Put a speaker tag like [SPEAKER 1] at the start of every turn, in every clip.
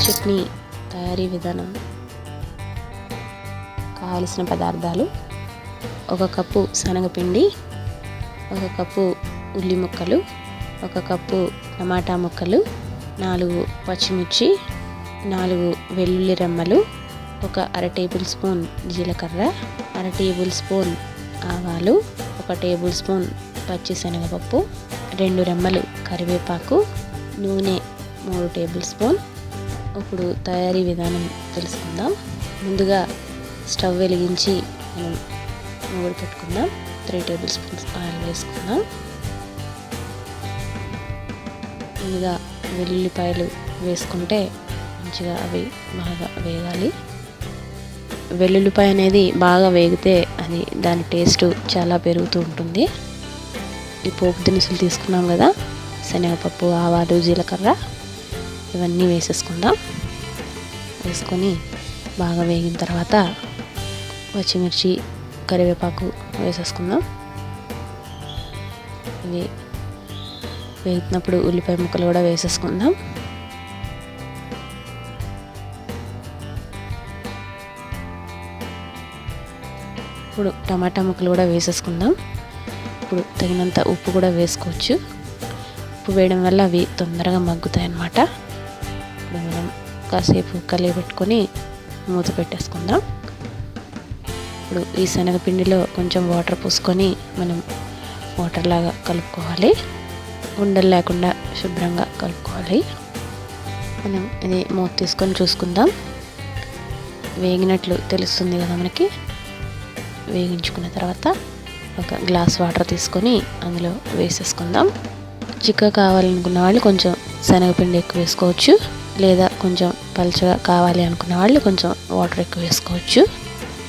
[SPEAKER 1] చట్నీ తయారీ విధానం. కావలసిన పదార్థాలు: 1 కప్పు శనగపిండి, 1 కప్పు ఉల్లి ముక్కలు, 1 కప్పు టమాటా ముక్కలు, 4 పచ్చిమిర్చి, 4 వెల్లుల్లి రెమ్మలు, 1 అర టేబుల్ స్పూన్ జీలకర్ర, అర టేబుల్ స్పూన్ ఆవాలు, 1 టేబుల్ స్పూన్ పచ్చిశనగపప్పు, 2 రెమ్మలు కరివేపాకు, నూనె 3 టేబుల్ స్పూన్. ఇప్పుడు తయారీ విధానం తెలుసుకుందాం. ముందుగా స్టవ్ వెలిగించి మనం మూగుడు పెట్టుకుందాం. 3 టేబుల్ స్పూన్స్ ఆయిల్ వేసుకుందాం. ముందుగా వెల్లుల్లిపాయలు వేసుకుంటే మంచిగా అవి బాగా వేగాలి. వెల్లుల్లిపాయ అనేది బాగా వేగితే అది దాని టేస్ట్ చాలా పెరుగుతూ ఉంటుంది. ఈ పోపు దినుసులు తీసుకున్నాం కదా, శనగపప్పు, ఆవాలు, జీలకర్ర, ఇవన్నీ వేసేసుకుందాం. వేసుకొని బాగా వేగిన తర్వాత పచ్చిమిర్చి, కరివేపాకు వేసేసుకుందాం. ఇవి వేగినప్పుడు ఉల్లిపాయ ముక్కలు కూడా వేసేసుకుందాం. ఇప్పుడు టమాటా ముక్కలు కూడా వేసేసుకుందాం. ఇప్పుడు తగినంత ఉప్పు కూడా వేసుకోవచ్చు. ఉప్పు వేయడం వల్ల అవి తొందరగా మగ్గుతాయి అన్నమాట. ఇప్పుడు మనం కాసేపు కలిపెట్టుకొని మూత పెట్టేసుకుందాం. ఇప్పుడు ఈ శనగపిండిలో కొంచెం వాటర్ పోసుకొని మనం వాటర్ లాగా కలుపుకోవాలి. ఉండలు లేకుండా శుభ్రంగా కలుపుకోవాలి. మనం ఇది మూత తీసుకొని చూసుకుందాం. వేగినట్లు తెలుస్తుంది కదా మనకి. వేగించుకున్న తర్వాత 1 గ్లాస్ వాటర్ తీసుకొని అందులో వేసేసుకుందాం. చిక్కగా కావాలనుకున్న వాళ్ళు కొంచెం శనగపిండి ఎక్కువ వేసుకోవచ్చు, లేదా కొంచెం పలుచగా కావాలి అనుకున్న వాళ్ళు కొంచెం వాటర్ ఎక్కువ వేసుకోవచ్చు.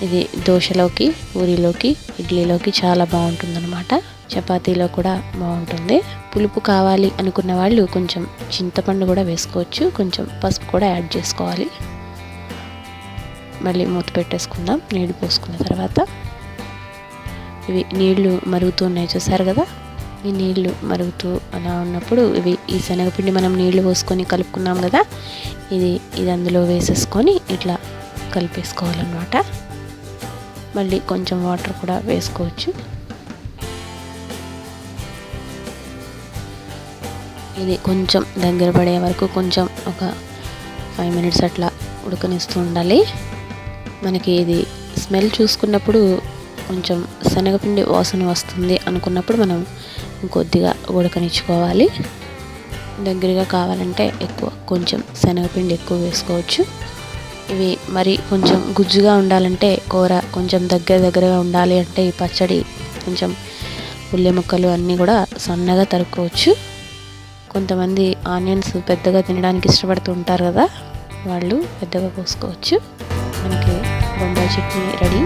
[SPEAKER 1] ఇది దోశలోకి, పూరీలోకి, ఇడ్లీలోకి చాలా బాగుంటుందన్నమాట. చపాతీలో కూడా బాగుంటుంది. పులుపు కావాలి అనుకున్న వాళ్ళు కొంచెం చింతపండు కూడా వేసుకోవచ్చు, కొంచెం పసుపు కూడా యాడ్ చేసుకోవాలి. మళ్ళీ మూత పెట్టేసుకుందాం. నీళ్ళు పోసుకున్న తర్వాత ఇవి నీళ్లు మరుగుతూ ఉన్నాయి చూసారు కదా. ఈ నీళ్లు మరుగుతూ అలా ఉన్నప్పుడు ఈ శనగపిండి మనం నీళ్లు పోసుకొని కలుపుకున్నాం కదా, ఇది అందులో వేసేసుకొని ఇట్లా కలిపేసుకోవాలన్నమాట. మళ్ళీ కొంచెం వాటర్ కూడా వేసుకోవచ్చు. ఇది కొంచెం దగ్గర పడే వరకు కొంచెం ఒక 5 మినిట్స్ అట్లా ఉడకనిస్తూ ఉండాలి. మనకి ఇది స్మెల్ చూసుకున్నప్పుడు కొంచెం శనగపిండి వాసన వస్తుంది అనుకున్నప్పుడు మనం కొద్దిగా ఉడకనిచ్చుకోవాలి. దగ్గరగా కావాలంటే కొంచెం శనగపిండి ఎక్కువ వేసుకోవచ్చు. ఇవి మరి కొంచెం గుజ్జుగా ఉండాలంటే, కూర కొంచెం దగ్గరగా ఉండాలి అంటే ఈ పచ్చడి కొంచెం ఉల్లి ముక్కలు అన్నీ కూడా సన్నగా తరుక్కోవచ్చు. కొంతమంది ఆనియన్స్ పెద్దగా తినడానికి ఇష్టపడుతూ ఉంటారు కదా, వాళ్ళు పెద్దగా కోసుకోవచ్చు. మనకి బొంబాయి చట్నీ రెడీ.